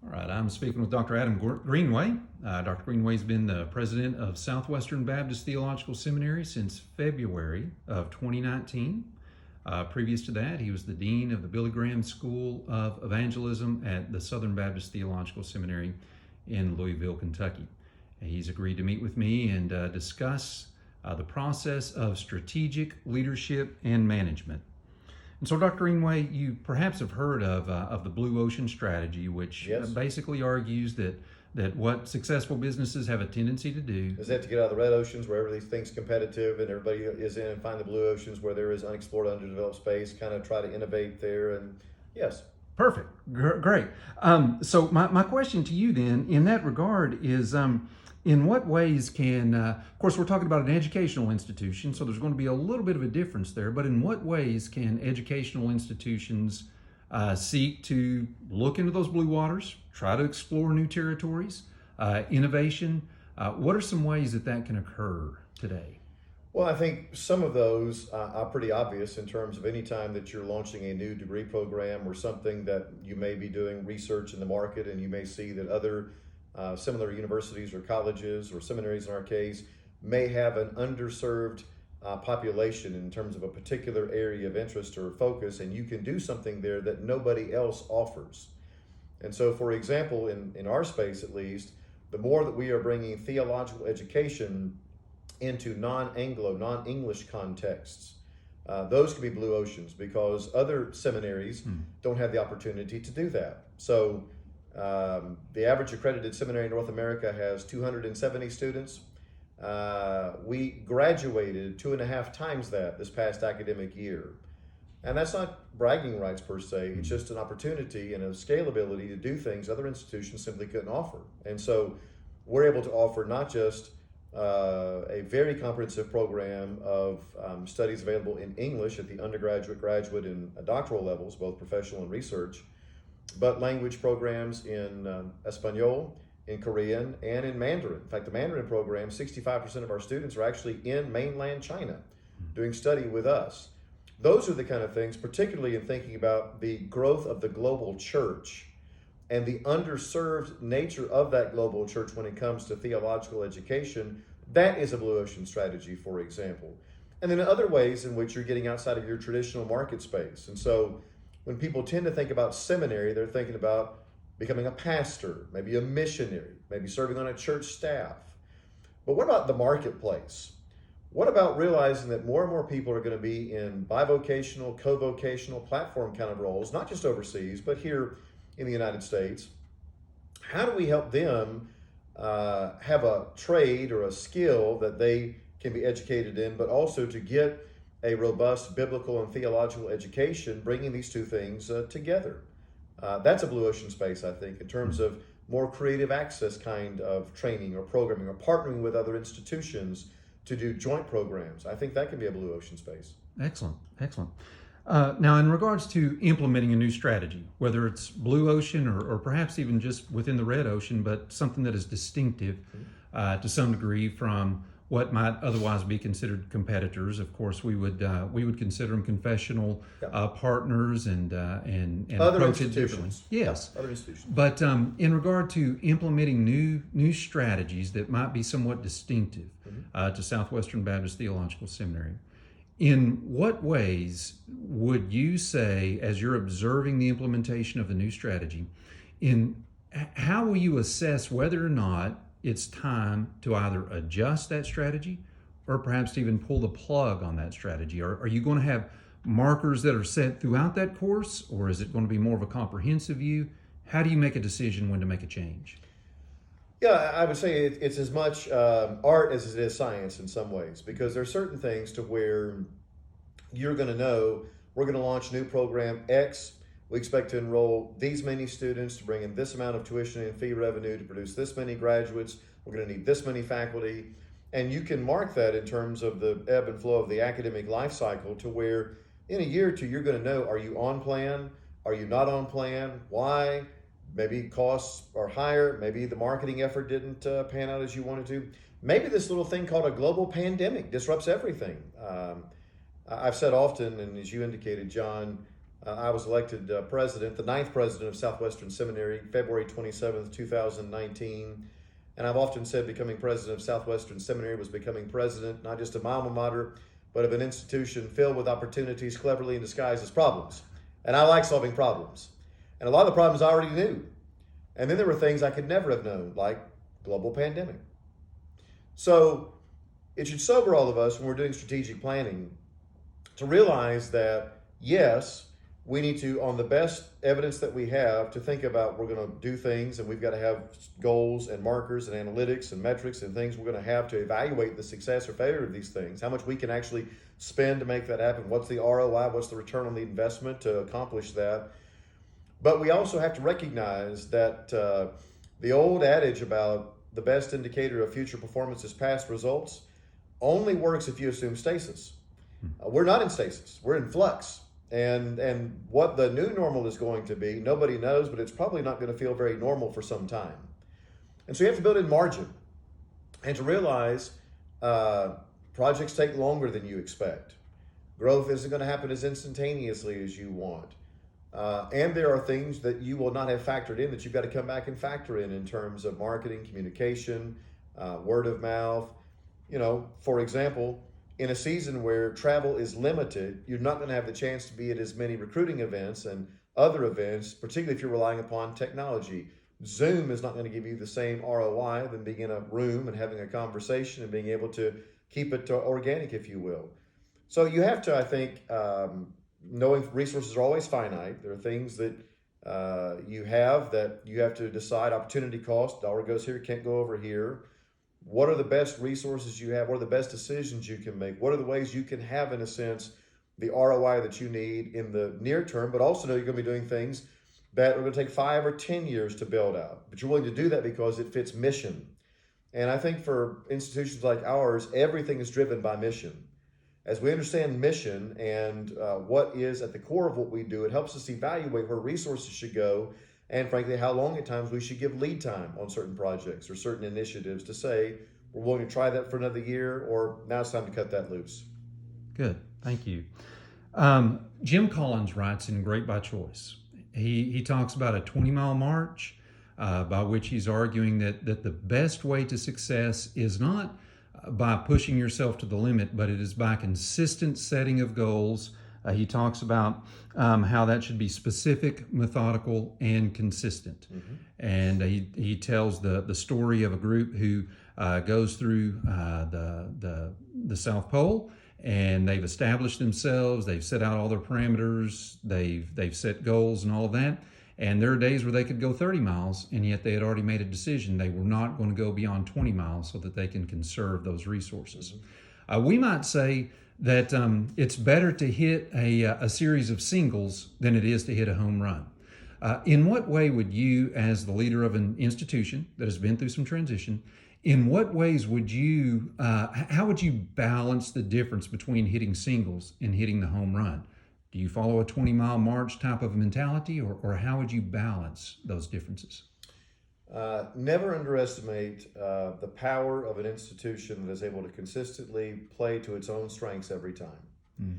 All right, I'm speaking with Dr. Adam Greenway. Dr. Greenway's been the president of Southwestern Baptist Theological Seminary since February of 2019. Previous to that, he was the dean of the Billy Graham School of Evangelism at the Southern Baptist Theological Seminary in Louisville, Kentucky. He's agreed to meet with me and discuss the process of strategic leadership and management. And so, Dr. Greenway, you perhaps have heard of the Blue Ocean Strategy, which Yes. basically argues that what successful businesses have a tendency to do Is that to get out of the red oceans where everything's competitive and everybody is in, and find the blue oceans where there is unexplored, underdeveloped space, kind of try to innovate there. And yes. Perfect. Great. So my question to you then, in that regard, is in what ways can, of course, we're talking about an educational institution, so there's going to be a little bit of a difference there, but in what ways can educational institutions seek to look into those blue waters, try to explore new territories, innovation? What are some ways that can occur today? Well, I think some of those are pretty obvious in terms of any time that you're launching a new degree program or something that you may be doing research in the market, and you may see that other similar universities or colleges or seminaries in our case may have an underserved population in terms of a particular area of interest or focus, and you can do something there that nobody else offers. And so, for example, in our space at least, the more that we are bringing theological education into non-Anglo, non-English contexts, those can be blue oceans because other seminaries don't have the opportunity to do that. So the average accredited seminary in North America has 270 students. We graduated 2.5 times that this past academic year. And that's not bragging rights per se, it's just an opportunity and a scalability to do things other institutions simply couldn't offer. And so we're able to offer not just a very comprehensive program of studies available in English at the undergraduate, graduate, and doctoral levels, both professional and research, but language programs in Espanol, in Korean, and in Mandarin. In fact, the Mandarin program, 65% of our students are actually in mainland China doing study with us. Those are the kind of things, particularly in thinking about the growth of the global church and the underserved nature of that global church when it comes to theological education. That is a blue ocean strategy, for example. And then other ways in which you're getting outside of your traditional market space. And so when people tend to think about seminary, they're thinking about becoming a pastor, maybe a missionary, maybe serving on a church staff. But what about the marketplace? What about realizing that more and more people are going to be in bivocational, co-vocational, platform kind of roles, not just overseas, but here in the United States? How do we help them have a trade or a skill that they can be educated in, but also to get a robust biblical and theological education, bringing these two things together? That's a blue ocean space, I think, in terms of more creative access kind of training or programming or partnering with other institutions to do joint programs. I think that can be a blue ocean space. Excellent. Now, in regards to implementing a new strategy, whether it's blue ocean or perhaps even just within the red ocean, but something that is distinctive to some degree from what might otherwise be considered competitors. Of course, we would consider them confessional partners and Other approach it differently. institutions. Yes, Other institutions. but in regard to implementing new strategies that might be somewhat distinctive to Southwestern Baptist Theological Seminary, in what ways would you say, as you're observing the implementation of the new strategy, how will you assess whether or not it's time to either adjust that strategy or perhaps to even pull the plug on that strategy? Are you going to have markers that are set throughout that course, or is it going to be more of a comprehensive view? How do you make a decision when to make a change? Yeah, I would say it's as much art as it is science in some ways, because there are certain things to where you're going to know we're going to launch new program X. We expect to enroll these many students to bring in this amount of tuition and fee revenue to produce this many graduates. We're going to need this many faculty. And you can mark that in terms of the ebb and flow of the academic life cycle to where in a year or two, you're going to know, are you on plan? Are you not on plan? Why? Maybe costs are higher. Maybe the marketing effort didn't pan out as you wanted to. Maybe this little thing called a global pandemic disrupts everything. I've said often, and as you indicated, John, I was elected president, the 9th president of Southwestern Seminary, February 27th, 2019. And I've often said becoming president of Southwestern Seminary was becoming president, not just of my alma mater, but of an institution filled with opportunities cleverly disguised as problems. And I like solving problems. And a lot of the problems I already knew. And then there were things I could never have known, like global pandemic. So it should sober all of us when we're doing strategic planning to realize that, yes, we need to, on the best evidence that we have, to think about we're going to do things, and we've got to have goals and markers and analytics and metrics and things we're going to have to evaluate the success or failure of these things, how much we can actually spend to make that happen, what's the ROI, what's the return on the investment to accomplish that. But we also have to recognize that the old adage about the best indicator of future performance is past results only works if you assume stasis. We're not in stasis, we're in flux. And what the new normal is going to be, nobody knows, but it's probably not going to feel very normal for some time. And so you have to build in margin and to realize projects take longer than you expect. Growth isn't going to happen as instantaneously as you want. And there are things that you will not have factored in that you've got to come back and factor in terms of marketing, communication, word of mouth. You know, for example, in a season where travel is limited, you're not going to have the chance to be at as many recruiting events and other events, particularly if you're relying upon technology. Zoom is not going to give you the same ROI than being in a room and having a conversation and being able to keep it organic, if you will. So you have to, I think, knowing resources are always finite. There are things that you have that you have to decide opportunity cost. Dollar goes here, can't go over here. What are the best resources you have? What are the best decisions you can make? What are the ways you can have, in a sense, the ROI that you need in the near term, but also know you're going to be doing things that are going to take 5 or 10 years to build out. But you're willing to do that because it fits mission. And I think for institutions like ours, everything is driven by mission. As we understand mission and what is at the core of what we do, it helps us evaluate where resources should go and, frankly, how long at times we should give lead time on certain projects or certain initiatives to say we're willing to try that for another year, or now it's time to cut that loose. Good, thank you. Jim Collins writes in Great by Choice. He talks about a 20-mile march, by which he's arguing that the best way to success is not by pushing yourself to the limit, but it is by consistent setting of goals. He talks about how that should be specific, methodical, and consistent. Mm-hmm. And he tells the story of a group who goes through the South Pole, and they've established themselves. They've set out all their parameters. They've set goals and all of that. And there are days where they could go 30 miles, and yet they had already made a decision they were not going to go beyond 20 miles so that they can conserve those resources. Mm-hmm. We might say that it's better to hit a series of singles than it is to hit a home run. In what way would you, as the leader of an institution that has been through some transition, in what ways would you, how would you balance the difference between hitting singles and hitting the home run? Do you follow a 20-mile march type of mentality, or how would you balance those differences? Never underestimate the power of an institution that is able to consistently play to its own strengths every time. Mm.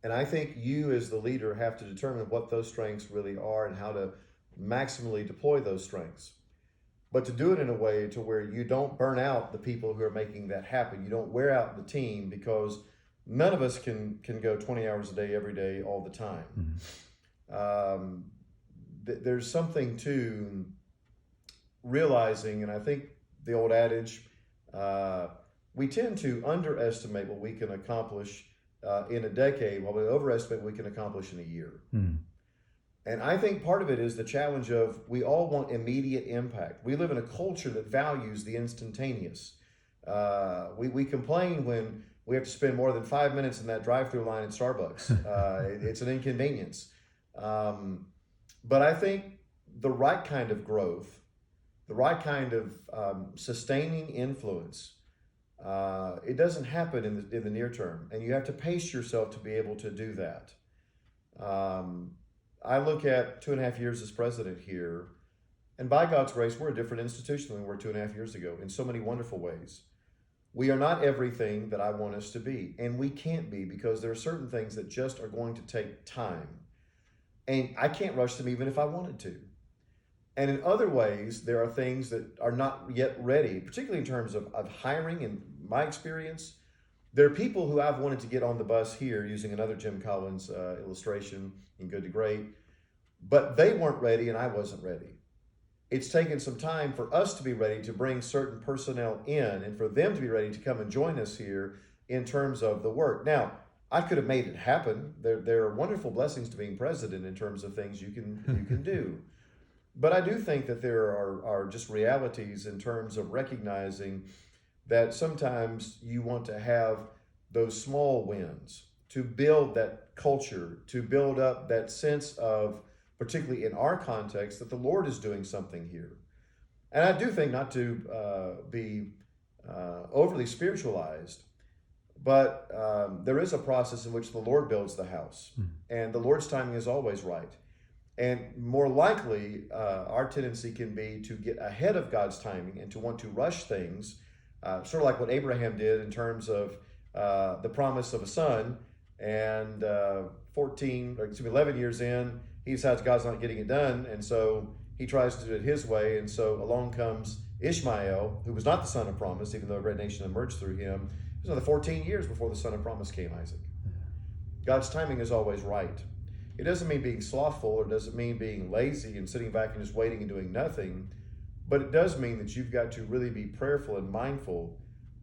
And I think you as the leader have to determine what those strengths really are and how to maximally deploy those strengths. But to do it in a way to where you don't burn out the people who are making that happen. You don't wear out the team, because none of us can go 20 hours a day, every day, all the time. Mm-hmm. There's something to realizing, and I think the old adage, we tend to underestimate what we can accomplish in a decade, while we overestimate what we can accomplish in a year. Mm. And I think part of it is the challenge of we all want immediate impact. We live in a culture that values the instantaneous. We complain when we have to spend more than 5 minutes in that drive-through line at Starbucks. It's an inconvenience. But I think the right kind of growth, the right kind of sustaining influence, it doesn't happen in the near term, and you have to pace yourself to be able to do that. I look at 2.5 years as president here, and by God's grace, we're a different institution than we were 2.5 years ago in so many wonderful ways. We are not everything that I want us to be, and we can't be, because there are certain things that just are going to take time. And I can't rush them even if I wanted to. And in other ways, there are things that are not yet ready, particularly in terms of hiring. In my experience, there are people who I've wanted to get on the bus here, using another Jim Collins illustration in Good to Great, but they weren't ready and I wasn't ready. It's taken some time for us to be ready to bring certain personnel in and for them to be ready to come and join us here in terms of the work. Now, I could have made it happen. There are wonderful blessings to being president in terms of things you can do. But I do think that there are just realities in terms of recognizing that sometimes you want to have those small wins to build that culture, to build up that sense of, particularly in our context, that the Lord is doing something here. And I do think, not to be overly spiritualized, but there is a process in which the Lord builds the house, and the Lord's timing is always right. And more likely, our tendency can be to get ahead of God's timing and to want to rush things, sort of like what Abraham did in terms of the promise of a son. And 11 years in, he decides God's not getting it done, and so he tries to do it his way. And so along comes Ishmael, who was not the son of promise, even though a great nation emerged through him. It was another 14 years before the son of promise came, Isaac. God's timing is always right. It doesn't mean being slothful, or doesn't mean being lazy and sitting back and just waiting and doing nothing, but it does mean that you've got to really be prayerful and mindful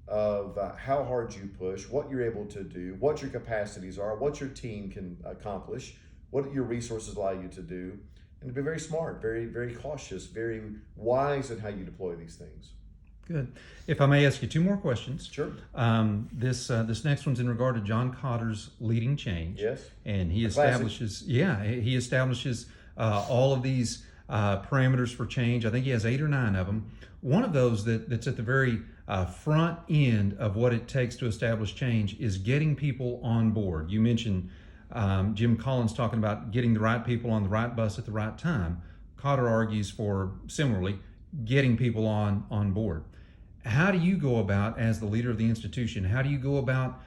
of how hard you push, what you're able to do, what your capacities are, what your team can accomplish, what your resources allow you to do, and to be very smart, very, very cautious, very wise in how you deploy these things. Good. If I may ask you two more questions. Sure. This next one's in regard to John Cotter's Leading Change. Yes. And he Classic. establishes all of these parameters for change. I think he has 8 or 9 of them. One of those that's at the very front end of what it takes to establish change is getting people on board. You mentioned Jim Collins talking about getting the right people on the right bus at the right time. Cotter argues for, similarly, getting people on board. How do you go about, as the leader of the institution, how do you go about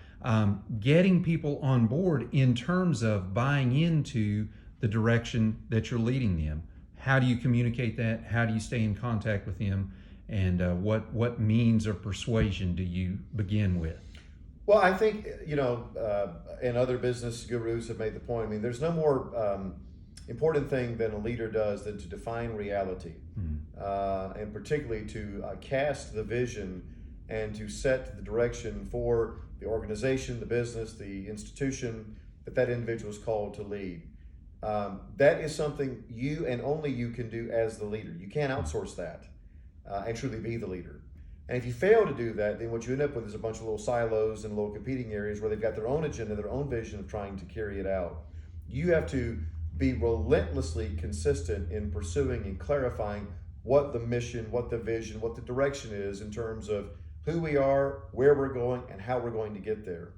getting people on board in terms of buying into the direction that you're leading them? How do you communicate that? How do you stay in contact with them? And what means of persuasion do you begin with? Well, I think, and other business gurus have made the point. I mean, there's no more important thing than a leader does than to define reality, and particularly to cast the vision and to set the direction for the organization, the business, the institution that individual is called to lead. That is something you and only you can do as the leader. You can't outsource that and truly be the leader. And if you fail to do that, then what you end up with is a bunch of little silos and little competing areas where they've got their own agenda, their own vision of trying to carry it out. You have to be relentlessly consistent in pursuing and clarifying what the mission, what the vision, what the direction is in terms of who we are, where we're going, and how we're going to get there.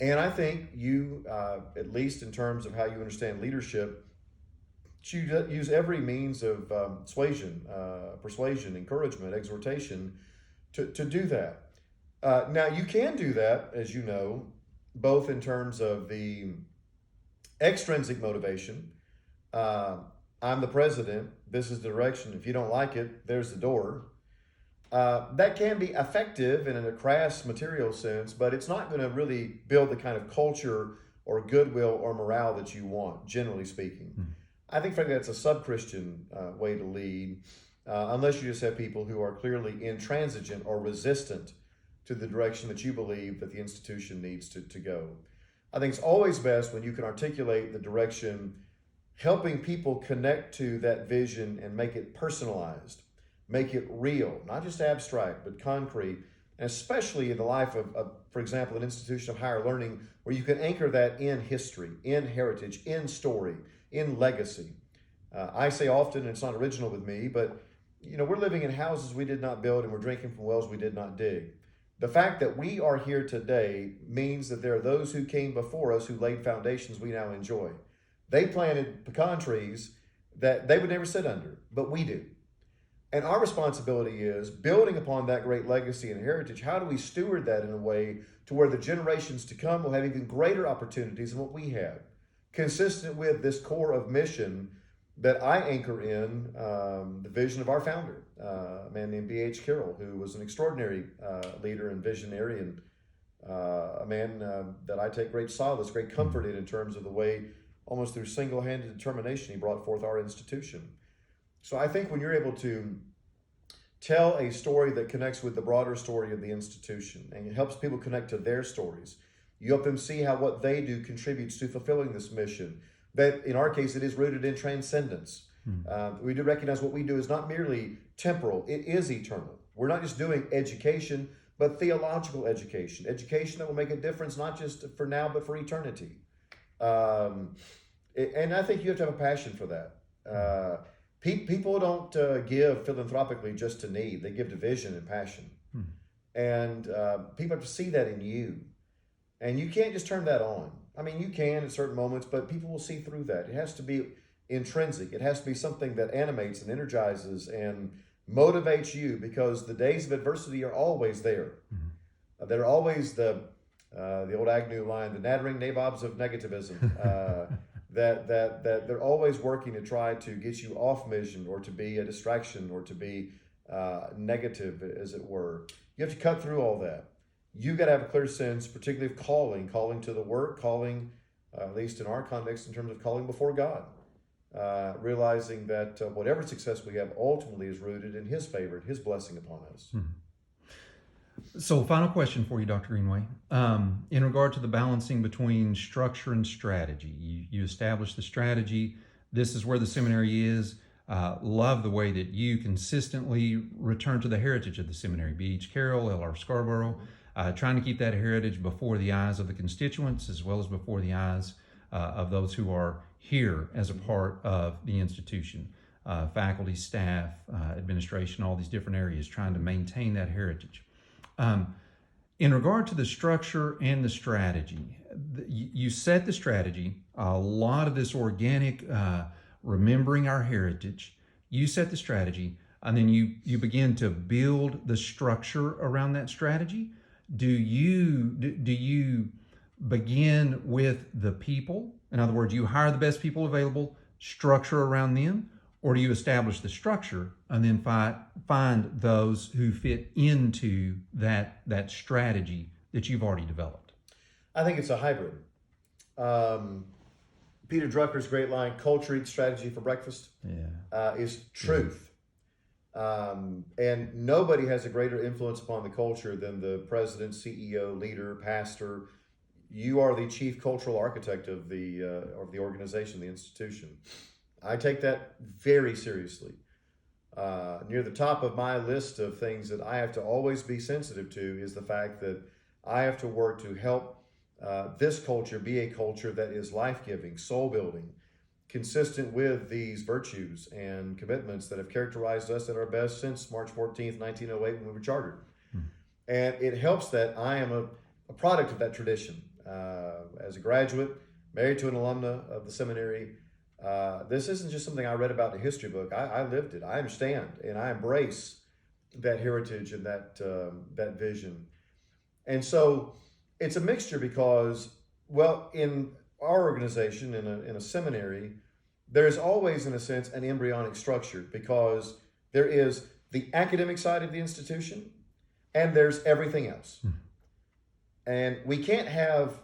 And I think you, at least in terms of how you understand leadership, should use every means of persuasion, encouragement, exhortation to do that. Now, you can do that, as you know, both in terms of the extrinsic motivation. I'm the president. This is the direction. If you don't like it, there's the door. That can be effective in a crass material sense, but it's not going to really build the kind of culture or goodwill or morale that you want, generally speaking. I think, frankly, that's a sub-Christian way to lead, unless you just have people who are clearly intransigent or resistant to the direction that you believe that the institution needs to go. I think it's always best when you can articulate the direction, helping people connect to that vision and make it personalized, make it real, not just abstract, but concrete, and especially in the life of, for example, an institution of higher learning, where you can anchor that in history, in heritage, in story, in legacy. I say often, and it's not original with me, but we're living in houses we did not build and we're drinking from wells we did not dig. The fact that we are here today means that there are those who came before us who laid foundations we now enjoy. They planted pecan trees that they would never sit under, but we do. And our responsibility is building upon that great legacy and heritage. How do we steward that in a way to where the generations to come will have even greater opportunities than what we had consistent with this core of mission that I anchor in the vision of our founder, a man named B.H. Carroll, who was an extraordinary leader and visionary, and a man that I take great solace, great comfort in terms of the way, almost through single-handed determination, he brought forth our institution. So I think when you're able to tell a story that connects with the broader story of the institution and it helps people connect to their stories, you help them see how what they do contributes to fulfilling this mission. That in our case, it is rooted in transcendence. We do recognize what we do is not merely temporal, it is eternal. We're not just doing education, but theological education, education that will make a difference not just for now, but for eternity. And I think you have to have a passion for that. People don't give philanthropically just to need, they give to vision and passion. And people have to see that in you. And you can't just turn that on. I mean, you can at certain moments, but people will see through that. It has to be intrinsic. It has to be something that animates and energizes and motivates you, because the days of adversity are always there. They're always the old Agnew line, the nattering nabobs of negativism. That they're always working to try to get you off mission, or to be a distraction, or to be negative, as it were. You have to cut through all that. You got to have a clear sense, particularly of calling to the work, calling, at least in our context, in terms of calling before God, realizing that whatever success we have ultimately is rooted in His favor and His blessing upon us. So, final question for you, Dr. Greenway. In regard to the balancing between structure and strategy, you establish the strategy. This is where the seminary is. Love the way that you consistently return to the heritage of the seminary. B.H. Carroll, L.R. Scarborough, trying to keep that heritage before the eyes of the constituents, as well as before the eyes of those who are here as a part of the institution. Faculty, staff, administration, all these different areas, trying to maintain that heritage. In regard to the structure and the strategy, you set the strategy, a lot of this organic, remembering our heritage, you set the strategy, and then you begin to build the structure around that strategy. Do you begin with the people? In other words, you hire the best people available, structure around them, or do you establish the structure and then find those who fit into that strategy that you've already developed? I think it's a hybrid. Peter Drucker's great line, "Culture eats strategy for breakfast," is truth. And nobody has a greater influence upon the culture than the president, CEO, leader, pastor. You are the chief cultural architect of the organization, the institution. I take that very seriously. Near the top of my list of things that I have to always be sensitive to is the fact that I have to work to help this culture be a culture that is life-giving, soul-building, consistent with these virtues and commitments that have characterized us at our best since March 14th, 1908, when we were chartered. And it helps that I am a product of that tradition. As a graduate, married to an alumna of the seminary, this isn't just something I read about in a history book. I lived it. I understand, and I embrace that heritage and that vision. And so it's a mixture because, well, in our organization, in a seminary, there's always, in a sense, an embryonic structure, because there is the academic side of the institution and there's everything else. And we can't have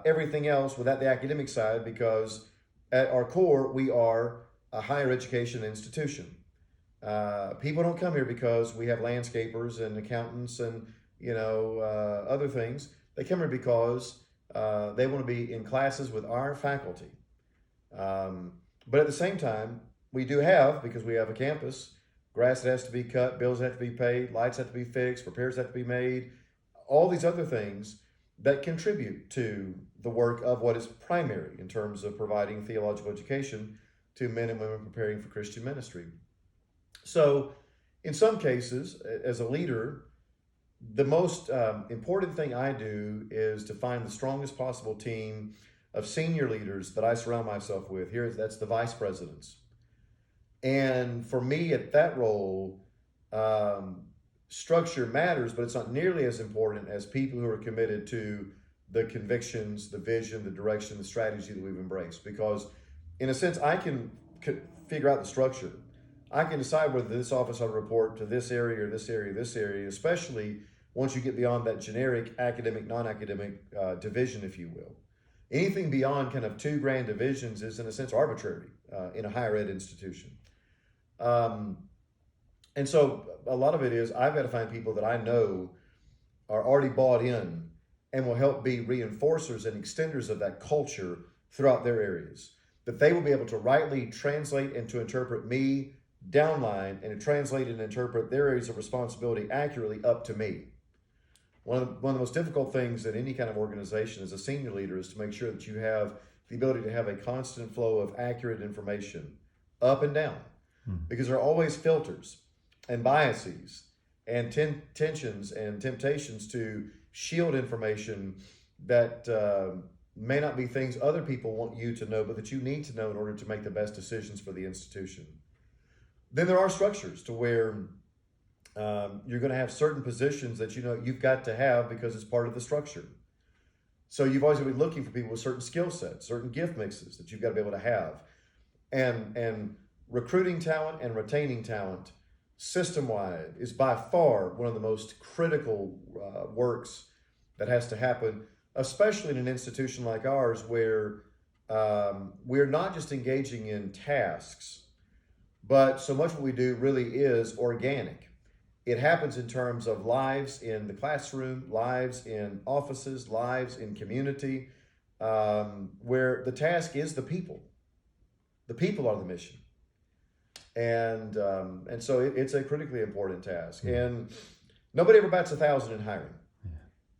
everything else without the academic side, because at our core, we are a higher education institution. People don't come here because we have landscapers and accountants and other things. They come here because they want to be in classes with our faculty. But at the same time, we do have, because we have a campus, grass that has to be cut, bills have to be paid, lights have to be fixed, repairs have to be made, all these other things that contribute to the work of what is primary in terms of providing theological education to men and women preparing for Christian ministry. So in some cases, as a leader, the most important thing I do is to find the strongest possible team of senior leaders that I surround myself with. That's the vice presidents. And for me at that role, structure matters, but it's not nearly as important as people who are committed to the convictions, the vision, the direction, the strategy that we've embraced. Because in a sense, I can figure out the structure. I can decide whether this office ought to report to this area or this area or this area, especially once you get beyond that generic academic, non-academic division, if you will. Anything beyond kind of 2 grand divisions is in a sense arbitrary in a higher ed institution. And so a lot of it is I've got to find people that I know are already bought in and will help be reinforcers and extenders of that culture throughout their areas. That they will be able to rightly translate and to interpret me downline and to translate and interpret their areas of responsibility accurately up to me. One of the most difficult things in any kind of organization as a senior leader is to make sure that you have the ability to have a constant flow of accurate information up and down, because there are always filters and biases and tensions and temptations to shield information that may not be things other people want you to know, but that you need to know in order to make the best decisions for the institution. Then there are structures to where you're going to have certain positions that you know you've got to have because it's part of the structure. So you've always got to be looking for people with certain skill sets, certain gift mixes that you've got to be able to have. And recruiting talent and retaining talent system-wide is by far one of the most critical works that has to happen, especially in an institution like ours where we're not just engaging in tasks, but so much what we do really is organic. It happens in terms of lives in the classroom, lives in offices, lives in community, where the task is the people. The people are the mission. And so it's a critically important task. And nobody ever bats 1,000 in hiring.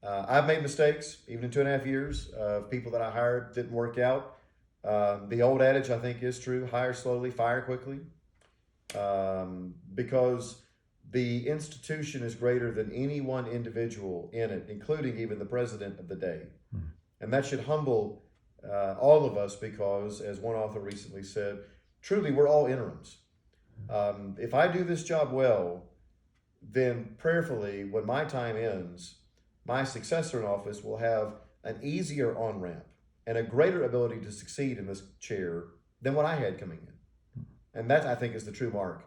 I've made mistakes, even in 2.5 years, of people that I hired didn't work out. The old adage, I think, is true: hire slowly, fire quickly. Because the institution is greater than any one individual in it, including even the president of the day. And that should humble all of us because, as one author recently said, truly we're all interims. If I do this job well, then prayerfully, when my time ends, my successor in office will have an easier on-ramp and a greater ability to succeed in this chair than what I had coming in. And that, I think, is the true mark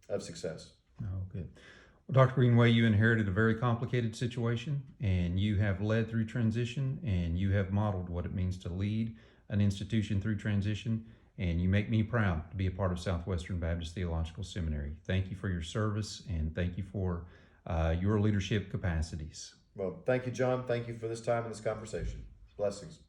of success. Oh, good. Well, Dr. Greenway, you inherited a very complicated situation, and you have led through transition, and you have modeled what it means to lead an institution through transition, and you make me proud to be a part of Southwestern Baptist Theological Seminary. Thank you for your service, and thank you for your leadership capacities. Well, thank you, John. Thank you for this time and this conversation. Blessings.